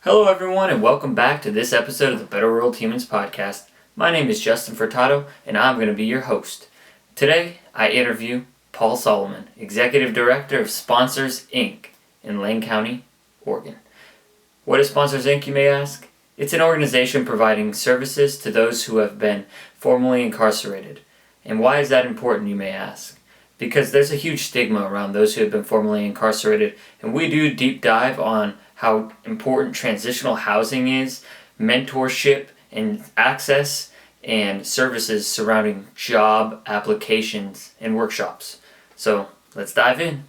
Hello, everyone, and welcome back to this episode of the Better World Humans podcast. My name is Justin Furtado, and I'm going to be your host. Today, I interview Paul Solomon, Executive Director of Sponsors, Inc. in Lane County, Oregon. What is Sponsors, Inc., you may ask? It's an organization providing services to those who have been formerly incarcerated. And why is that important, you may ask? Because there's a huge stigma around those who have been formerly incarcerated, and we do deep dive on how important transitional housing is, mentorship and access, and services surrounding job applications and workshops. So let's dive in.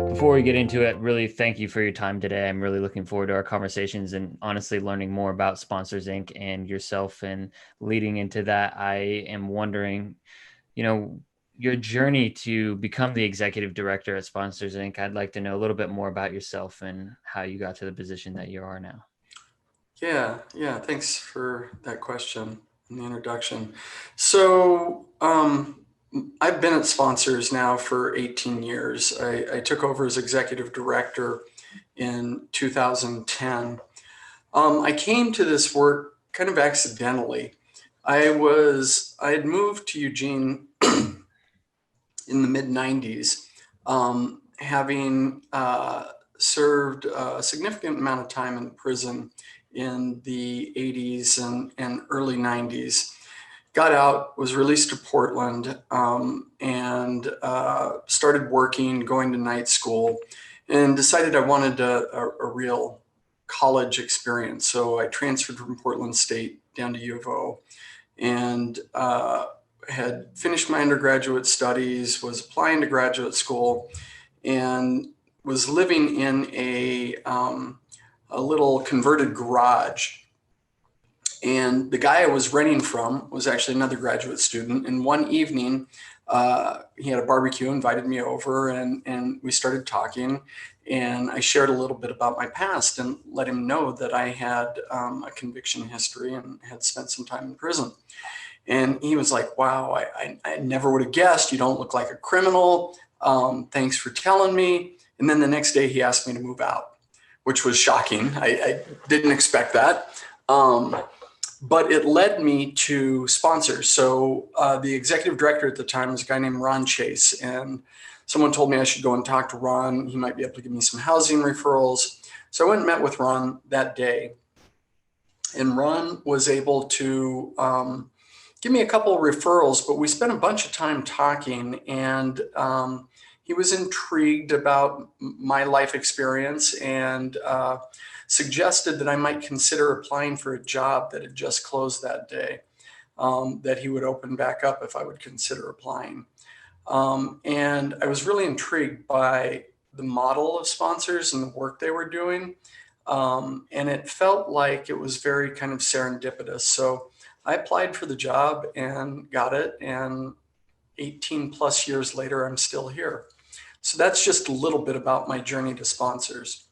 Before we get into it, really thank you for your time today. I'm really looking forward to our conversations and honestly learning more about Sponsors Inc. and yourself. And leading into that, I am wondering, your journey to become the executive director at Sponsors Inc. I'd like to know a little bit more about yourself and how you got to the position that you are now. Yeah. Thanks for that question and the introduction. So, I've been at Sponsors now for 18 years. I took over as executive director in 2010. I came to this work kind of accidentally. I had moved to Eugene in the mid 90s, having served a significant amount of time in prison in the 80s and early 90s. Got out, was released to Portland, and started working, going to night school, and decided I wanted a real college experience. So I transferred from Portland State down to U of O, and had finished my undergraduate studies, was applying to graduate school, and was living in a little converted garage. And the guy I was renting from was actually another graduate student. And one evening, he had a barbecue, invited me over, and we started talking. And I shared a little bit about my past and let him know that I had a conviction history and had spent some time in prison. And he was like, wow, I never would have guessed. You don't look like a criminal. Thanks for telling me. And then the next day he asked me to move out, which was shocking. I didn't expect that. But it led me to sponsors. So the executive director at the time was a guy named Ron Chase. And someone told me I should go and talk to Ron. He might be able to give me some housing referrals. So I went and met with Ron that day. And Ron was able to give me a couple of referrals, but we spent a bunch of time talking, and he was intrigued about my life experience and suggested that I might consider applying for a job that had just closed that day, that he would open back up if I would consider applying. And I was really intrigued by the model of sponsors and the work they were doing. And it felt like it was very kind of serendipitous. So I applied for the job and got it. And 18 plus years later, I'm still here. So that's just a little bit about my journey to sponsors.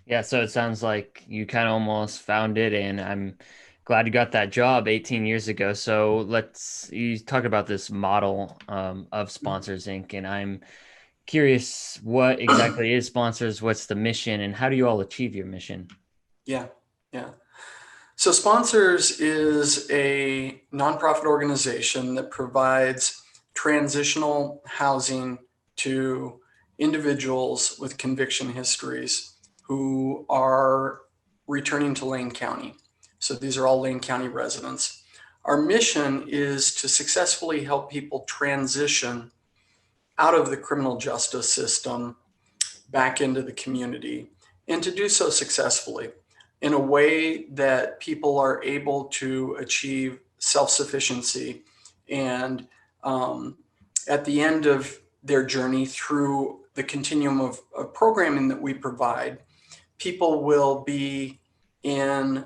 Yeah, so it sounds like you kind of almost found it, and I'm glad you got that job 18 years ago. So you talk about this model of Sponsors Inc., and I'm curious, what exactly is Sponsors? What's the mission, and how do you all achieve your mission? Yeah, yeah. So Sponsors is a nonprofit organization that provides transitional housing to individuals with conviction histories who are returning to Lane County. So these are all Lane County residents. Our mission is to successfully help people transition out of the criminal justice system back into the community, and to do so successfully in a way that people are able to achieve self-sufficiency. And at the end of their journey through the continuum of programming that we provide, people will be in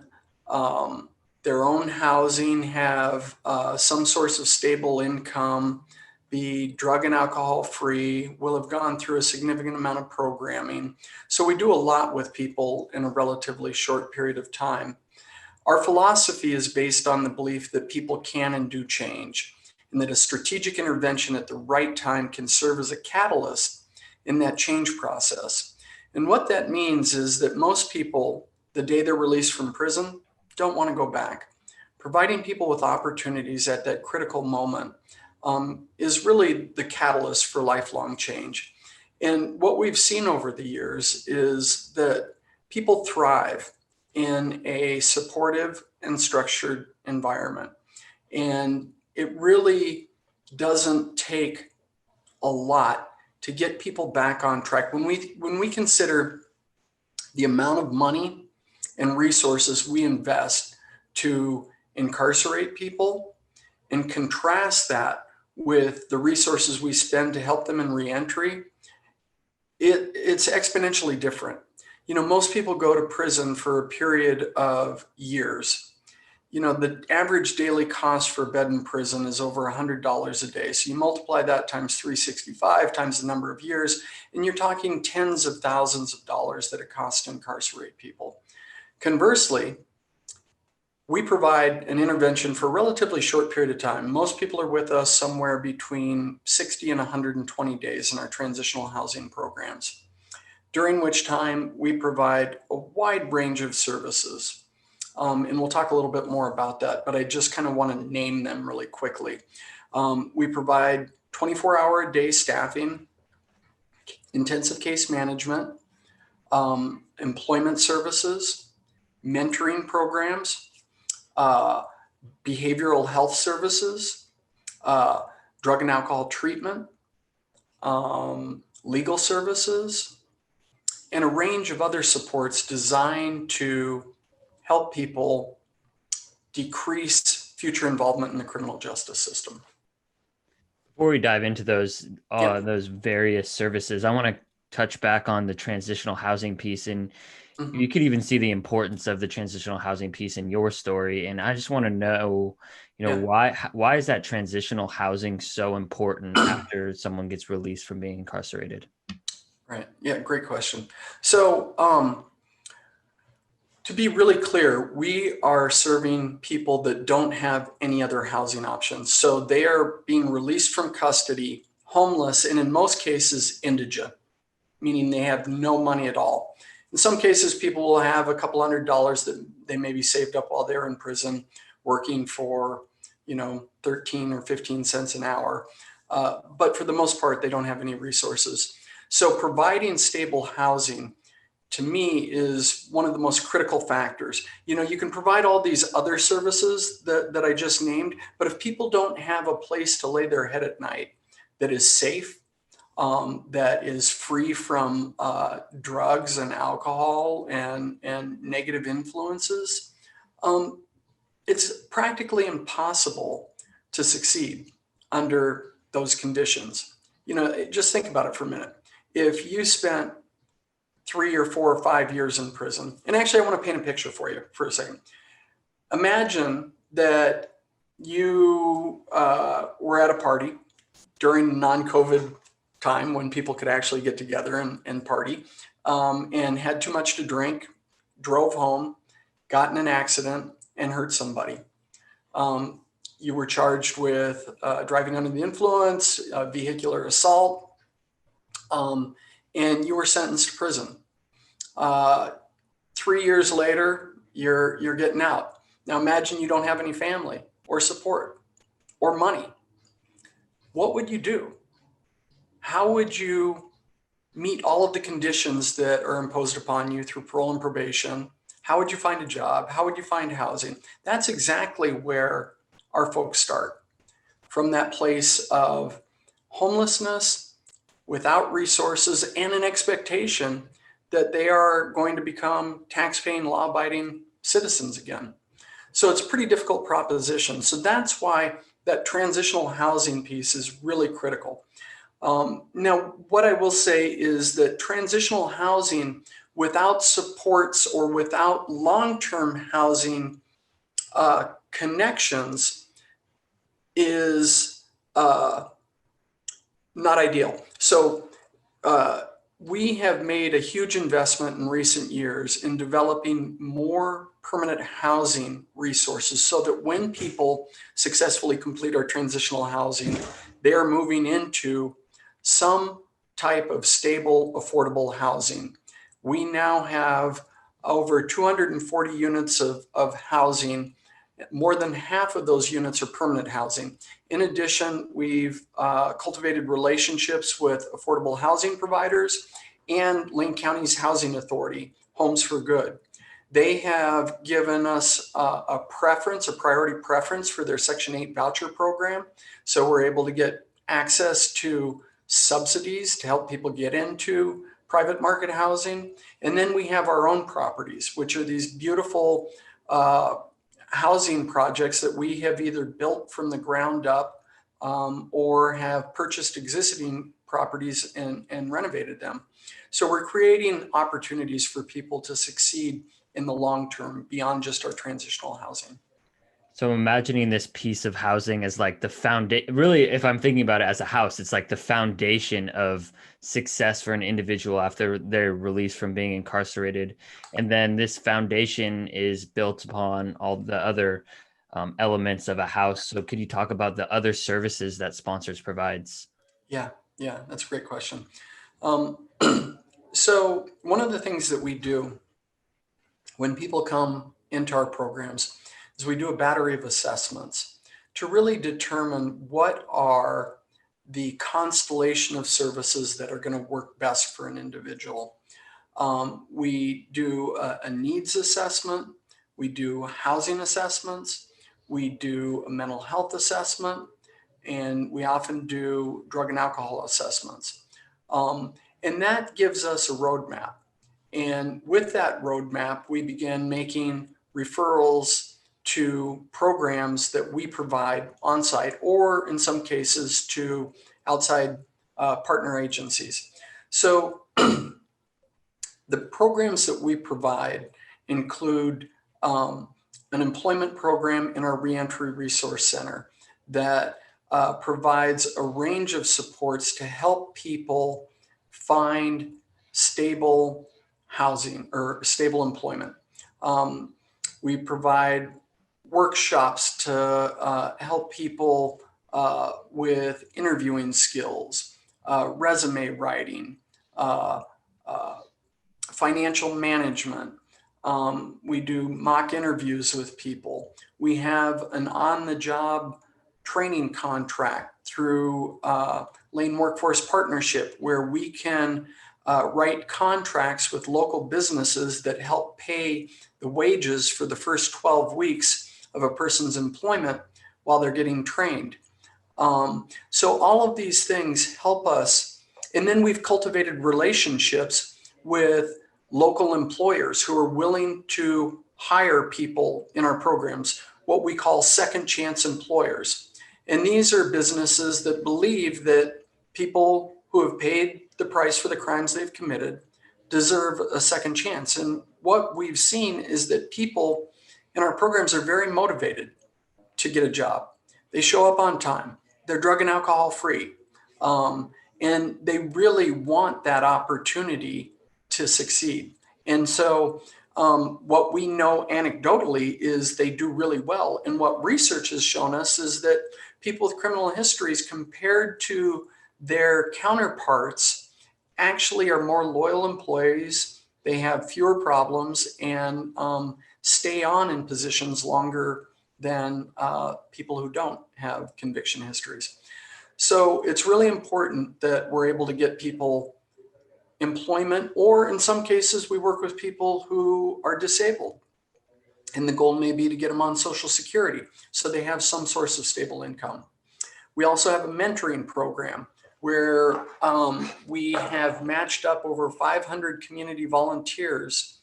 their own housing, have some source of stable income, be drug and alcohol free, will have gone through a significant amount of programming. So we do a lot with people in a relatively short period of time. Our philosophy is based on the belief that people can and do change. and that a strategic intervention at the right time can serve as a catalyst in that change process. And what that means is that most people, the day they're released from prison, don't want to go back. Providing people with opportunities at that critical moment is really the catalyst for lifelong change. And what we've seen over the years is that people thrive in a supportive and structured environment. And it really doesn't take a lot to get people back on track. When we consider the amount of money and resources we invest to incarcerate people and contrast that with the resources we spend to help them in reentry, it's exponentially different. Most people go to prison for a period of years. The average daily cost for a bed in prison is over $100 a day. So you multiply that times 365 times the number of years, and you're talking tens of thousands of dollars that it costs to incarcerate people. Conversely, we provide an intervention for a relatively short period of time. Most people are with us somewhere between 60 and 120 days in our transitional housing programs, during which time we provide a wide range of services. And we'll talk a little bit more about that, but I just kind of want to name them really quickly. We provide 24-hour-a-day staffing, intensive case management, employment services, mentoring programs, behavioral health services, drug and alcohol treatment, legal services, and a range of other supports designed to help people decrease future involvement in the criminal justice system. Before we dive into those Yeah. those various services, I want to touch back on the transitional housing piece, and you could even see the importance of the transitional housing piece in your story. And I just want to know, Yeah. why is that transitional housing so important after someone gets released from being incarcerated? Right. Yeah, great question. So, to be really clear, we are serving people that don't have any other housing options. So they are being released from custody, homeless, and in most cases, indigent, meaning they have no money at all. In some cases, people will have a couple $100 that they maybe saved up while they're in prison, working for, 13 or 15 cents an hour. But for the most part, they don't have any resources. So providing stable housing, to me, is one of the most critical factors. You can provide all these other services that I just named, but if people don't have a place to lay their head at night that is safe, that is free from drugs and alcohol and negative influences, it's practically impossible to succeed under those conditions. Just think about it for a minute. If you spent 3 or 4 or 5 years in prison, and actually I want to paint a picture for you for a second. Imagine that you were at a party during non-COVID time when people could actually get together and party, and had too much to drink, drove home, got in an accident, and hurt somebody. You were charged with driving under the influence, vehicular assault, and you were sentenced to prison. 3 years later, you're getting out. Now imagine you don't have any family or support or money. What would you do? How would you meet all of the conditions that are imposed upon you through parole and probation? How would you find a job? How would you find housing? That's exactly where our folks start, from that place of homelessness, without resources, and an expectation that they are going to become tax-paying, law-abiding citizens again. So it's a pretty difficult proposition. So that's why that transitional housing piece is really critical. Now, what I will say is that transitional housing without supports or without long-term housing connections is not ideal. So We have made a huge investment in recent years in developing more permanent housing resources so that when people successfully complete our transitional housing, they are moving into some type of stable, affordable housing. We now have over 240 units of housing. More than half of those units are permanent housing. In addition, we've cultivated relationships with affordable housing providers and Lane County's Housing Authority, Homes for Good. They have given us a priority preference for their Section 8 voucher program. So we're able to get access to subsidies to help people get into private market housing. And then we have our own properties, which are these beautiful housing projects that we have either built from the ground up or have purchased existing properties and renovated them. So we're creating opportunities for people to succeed in the long term beyond just our transitional housing. So imagining this piece of housing as like the foundation, really, if I'm thinking about it as a house, it's like the foundation of success for an individual after they're released from being incarcerated. And then this foundation is built upon all the other elements of a house. So could you talk about the other services that sponsors provides? Yeah, yeah, that's a great question. Um, so one of the things that we do when people come into our programs is we do a battery of assessments to really determine what are the constellation of services that are going to work best for an individual. We do a needs assessment, we do housing assessments, we do a mental health assessment, and we often do drug and alcohol assessments. Um, and that gives us a roadmap. And with that roadmap, we begin making referrals to programs that we provide on site, or in some cases to outside partner agencies. So the programs that we provide include an employment program in our reentry resource center that provides a range of supports to help people find stable housing or stable employment. We provide workshops to help people with interviewing skills, resume writing, uh, uh, financial management. We do mock interviews with people. We have an on the job training contract through Lane Workforce Partnership, where we can write contracts with local businesses that help pay the wages for the first 12 weeks of a person's employment while they're getting trained. So all of these things help us. And then we've cultivated relationships with local employers who are willing to hire people in our programs, what we call second chance employers. And these are businesses that believe that people who have paid the price for the crimes they've committed deserve a second chance. And what we've seen is that people in our programs are very motivated to get a job. They show up on time. They're drug and alcohol free. And they really want that opportunity to succeed. And so, what we know anecdotally is they do really well. And what research has shown us is that people with criminal histories, compared to their counterparts, actually are more loyal employees. They have fewer problems and stay on in positions longer than people who don't have conviction histories. So it's really important that we're able to get people employment, or in some cases, we work with people who are disabled. And the goal may be to get them on Social Security so they have some source of stable income. We also have a mentoring program where we have matched up over 500 community volunteers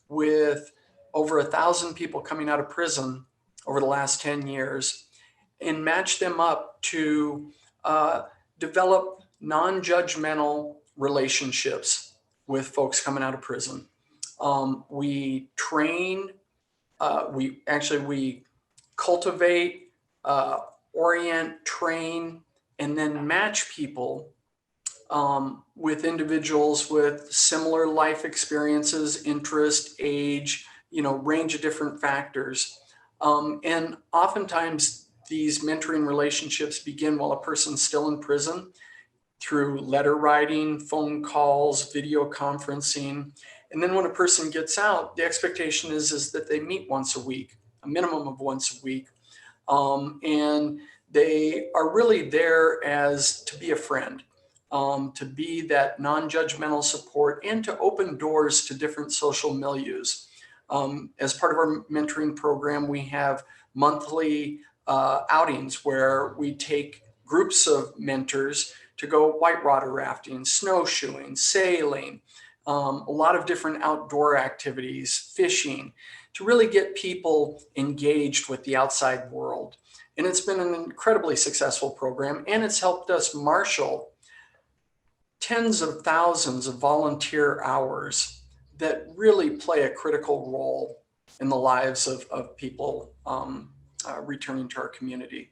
with over 1,000 people coming out of prison over the last 10 years and match them up to develop non-judgmental relationships with folks coming out of prison. We train, we cultivate, orient, train, and then match people with individuals with similar life experiences, interest, age, range of different factors. And oftentimes these mentoring relationships begin while a person's still in prison through letter writing, phone calls, video conferencing. And then when a person gets out, the expectation is that they meet once a week, a minimum of once a week. And they are really there as to be a friend, to be that non-judgmental support, and to open doors to different social milieus. As part of our mentoring program, we have monthly outings where we take groups of mentors to go whitewater rafting, snowshoeing, sailing, a lot of different outdoor activities, fishing, to really get people engaged with the outside world. And it's been an incredibly successful program, and it's helped us marshal tens of thousands of volunteer hours that really play a critical role in the lives of people returning to our community.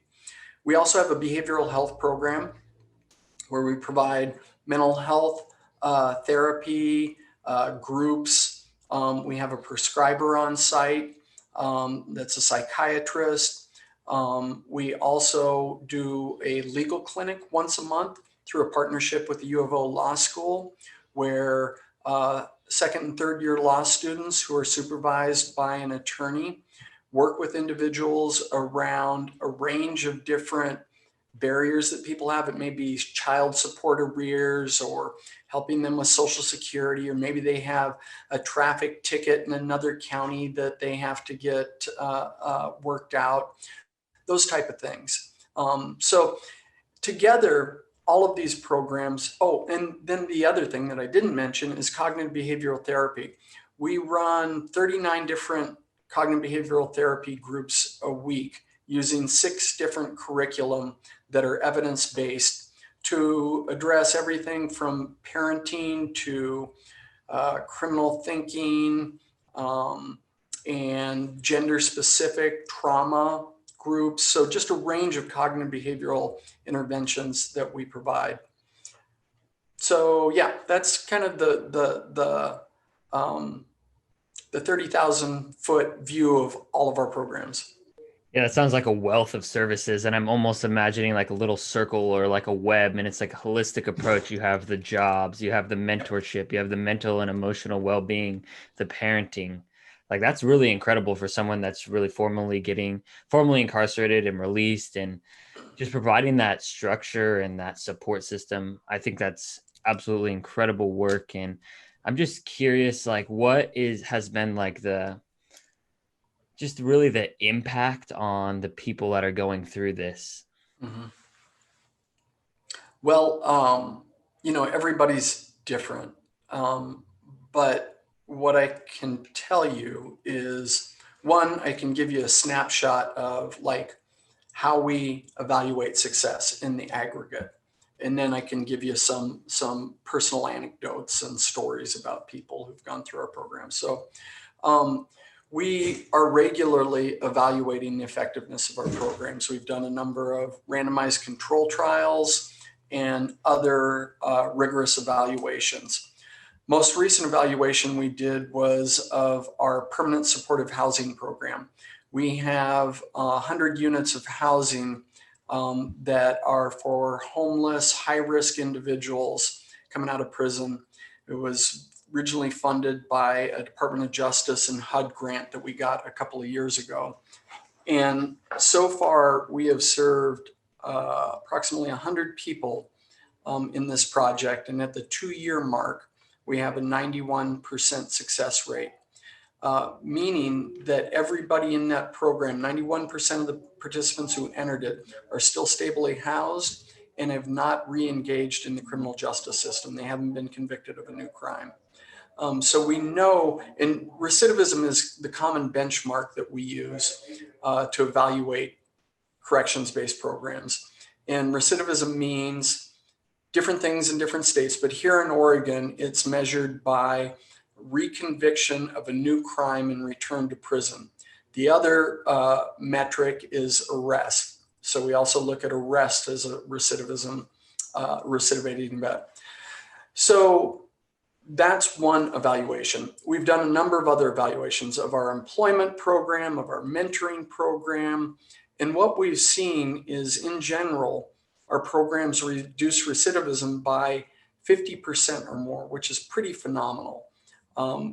We also have a behavioral health program where we provide mental health therapy groups. We have a prescriber on site that's a psychiatrist. We also do a legal clinic once a month through a partnership with the U of O Law School, where second and third year law students who are supervised by an attorney work with individuals around a range of different barriers that people have. It may be child support arrears, or helping them with Social Security, or maybe they have a traffic ticket in another county that they have to get worked out, those type of things. So together, all of these programs, oh, and then the other thing that I didn't mention is cognitive behavioral therapy. We run 39 different cognitive behavioral therapy groups a week using 6 different curriculum that are evidence-based to address everything from parenting to criminal thinking, and gender-specific trauma groups. So just a range of cognitive behavioral interventions that we provide. So yeah, that's kind of the 30,000 foot view of all of our programs. Yeah, that sounds like a wealth of services, and I'm almost imagining like a little circle or like a web, and it's like a holistic approach. You have the jobs, you have the mentorship, you have the mental and emotional well-being, the parenting. Like that's really incredible for someone that's really formally incarcerated and released, and just providing that structure and that support system. I think that's absolutely incredible work, and I'm just curious, like what is has been like the just really the impact on the people that are going through this. Mhm. Well, everybody's different. But what I can tell you is, one, I can give you a snapshot of like how we evaluate success in the aggregate. And then I can give you some personal anecdotes and stories about people who've gone through our program. So um, we are regularly evaluating the effectiveness of our programs. We've done a number of randomized control trials and other rigorous evaluations. Most recent evaluation we did was of our permanent supportive housing program. We have 100 units of housing that are for homeless, high-risk individuals coming out of prison. It was originally funded by a Department of Justice and HUD grant that we got a couple of years ago. And so far, we have served approximately 100 people in this project. And at the 2-year mark, we have a 91% success rate, meaning that everybody in that program, 91% of the participants who entered it, are still stably housed and have not re-engaged in the criminal justice system. They haven't been convicted of a new crime. So we know, and recidivism is the common benchmark that we use to evaluate corrections-based programs. And recidivism means different things in different states, but here in Oregon, it's measured by reconviction of a new crime and return to prison. The other metric is arrest. So we also look at arrest as a recidivating event. So that's one evaluation. We've done a number of other evaluations of our employment program, of our mentoring program. And what we've seen is, in general, our programs reduce recidivism by 50% or more, which is pretty phenomenal.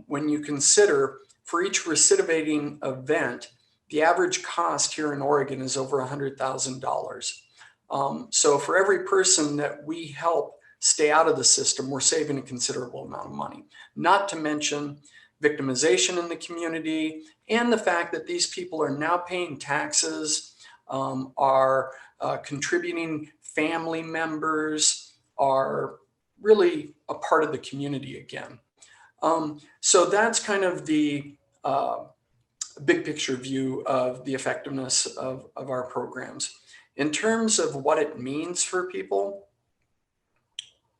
When you consider for each recidivating event, the average cost here in Oregon is over $100,000. So for every person that we help stay out of the system, we're saving a considerable amount of money. Not to mention victimization in the community and the fact that these people are now paying taxes, are contributing family members, are really a part of the community again. So that's kind of the big picture view of the effectiveness of our programs. In terms of what it means for people,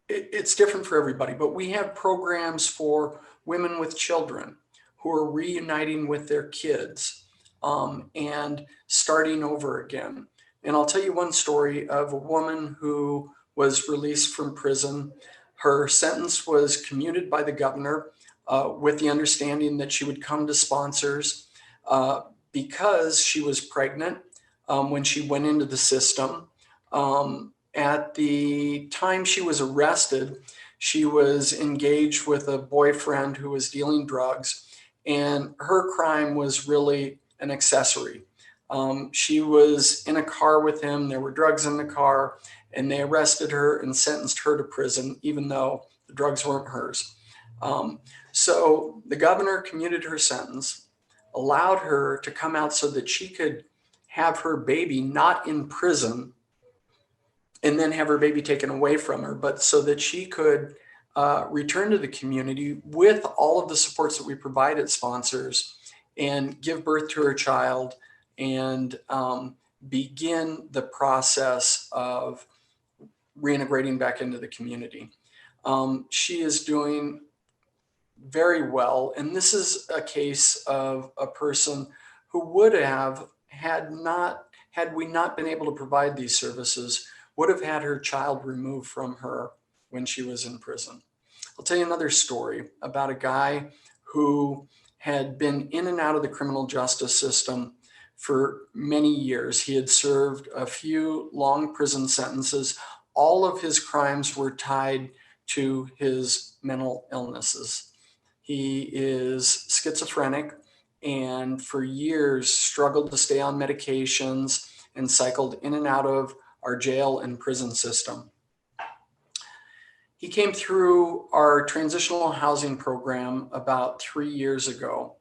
it's different for everybody, but we have programs for women with children who are reuniting with their kids and starting over again. And I'll tell you one story of a woman who was released from prison. Her sentence was commuted by the governor with the understanding that she would come to sponsors because she was pregnant when she went into the system. At the time she was arrested, she was engaged with a boyfriend who was dealing drugs, and her crime was really an accessory. She was in a car with him, there were drugs in the car, and they arrested her and sentenced her to prison, even though the drugs weren't hers. So the governor commuted her sentence, allowed her to come out so that she could have her baby not in prison and then have her baby taken away from her, but so that she could return to the community with all of the supports that we provide at sponsors and give birth to her child and begin the process of reintegrating back into the community. She is doing very well. And this is a case of a person who would have, had we not been able to provide these services, would have had her child removed from her when she was in prison. I'll tell you another story about a guy who had been in and out of the criminal justice system for many years. He had served a few long prison sentences. All of his crimes were tied to his mental illnesses. He is schizophrenic and for years struggled to stay on medications and cycled in and out of our jail and prison system. He came through our transitional housing program about 3 years ago.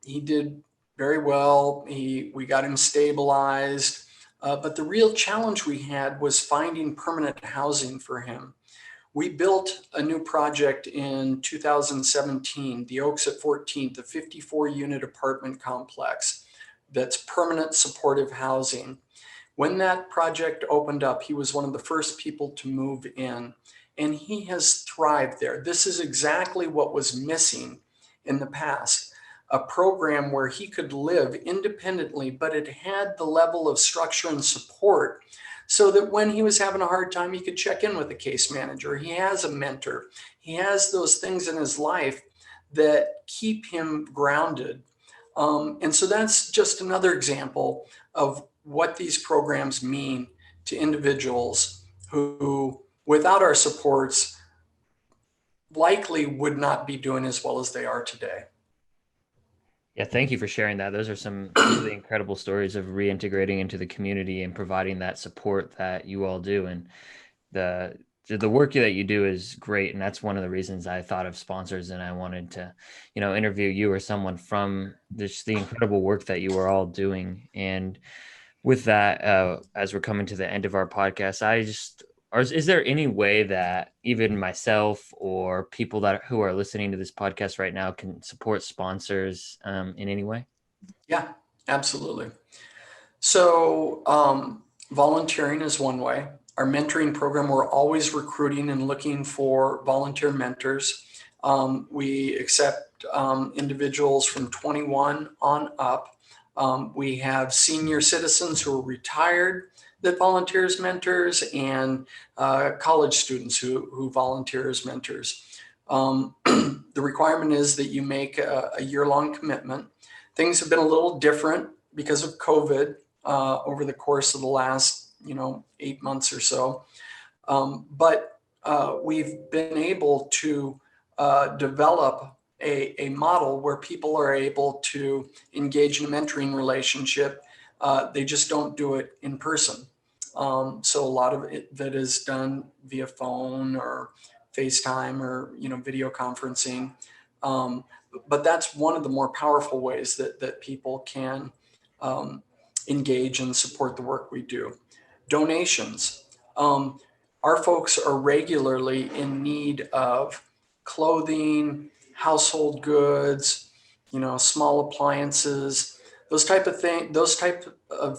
He did very well. We got him stabilized, but the real challenge we had was finding permanent housing for him. We built a new project in 2017, the Oaks at 14th, a 54-unit apartment complex that's permanent supportive housing. When that project opened up, he was one of the first people to move in, and he has thrived there. This is exactly what was missing in the past, a program where he could live independently, but it had the level of structure and support so that when he was having a hard time, he could check in with a case manager. He has a mentor. He has those things in his life that keep him grounded. And so that's just another example of what these programs mean to individuals who, without our supports, likely would not be doing as well as they are today. Yeah, thank you for sharing that. Those are some really incredible stories of reintegrating into the community and providing that support that you all do. And the the work that you do is great, and that's one of the reasons I thought of sponsors and I wanted to, interview you or someone from this the incredible work that you are all doing. And with that, as we're coming to the end of our podcast, is there any way that even myself or people who are listening to this podcast right now can support sponsors in any way? Yeah, absolutely. So volunteering is one way. Our mentoring program, we're always recruiting and looking for volunteer mentors. We accept individuals from 21 on up. We have senior citizens who are retired that volunteer as mentors and college students who volunteer as mentors. The requirement is that you make a year-long commitment. Things have been a little different because of COVID over the course of the last 8 months or so. But we've been able to develop a model where people are able to engage in a mentoring relationship. They just don't do it in person. So a lot of it that is done via phone or FaceTime or video conferencing. But that's one of the more powerful ways that people can engage and support the work we do. Donations. Our folks are regularly in need of clothing, household goods, small appliances, those type of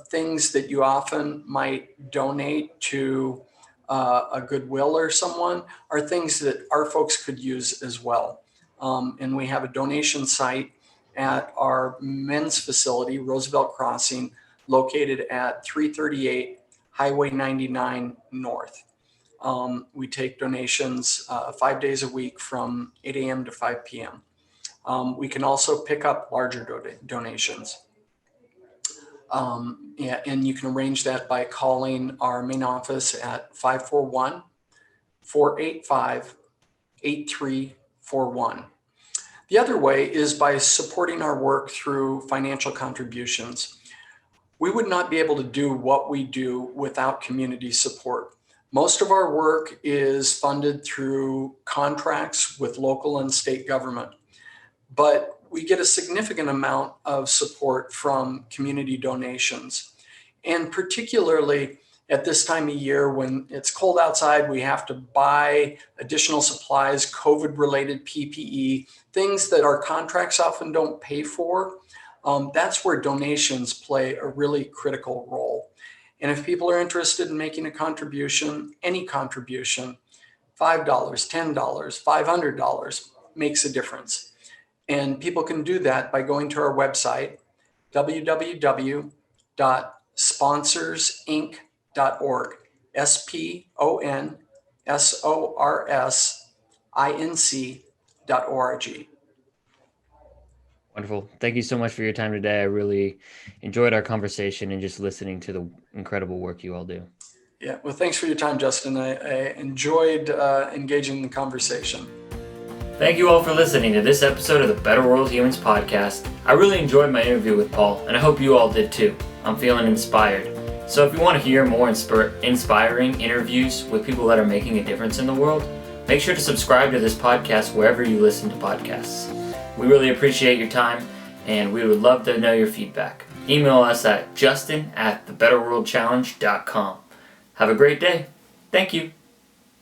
things that you often might donate to a Goodwill or someone are things that our folks could use as well. And we have a donation site at our men's facility, Roosevelt Crossing, located at 338 Highway 99 North. We take donations 5 days a week from 8 a.m. to 5 p.m. We can also pick up larger donations. And you can arrange that by calling our main office at 541-485-8341. The other way is by supporting our work through financial contributions. We would not be able to do what we do without community support. Most of our work is funded through contracts with local and state government, but we get a significant amount of support from community donations. And particularly at this time of year when it's cold outside, we have to buy additional supplies, COVID-related PPE, things that our contracts often don't pay for. That's where donations play a really critical role. And if people are interested in making a contribution, any contribution, $5, $10, $500 makes a difference. And people can do that by going to our website, www.sponsorsinc.org, SPONSORSINC.org. Wonderful. Thank you so much for your time today. I really enjoyed our conversation and just listening to the incredible work you all do. Yeah, well, thanks for your time, Justin. I enjoyed engaging in the conversation. Thank you all for listening to this episode of the Better World Humans podcast. I really enjoyed my interview with Paul, and I hope you all did too. I'm feeling inspired. So if you want to hear more inspiring interviews with people that are making a difference in the world, make sure to subscribe to this podcast wherever you listen to podcasts. We really appreciate your time, and we would love to know your feedback. Email us at justin@thebetterworldchallenge.com. Have a great day. Thank you.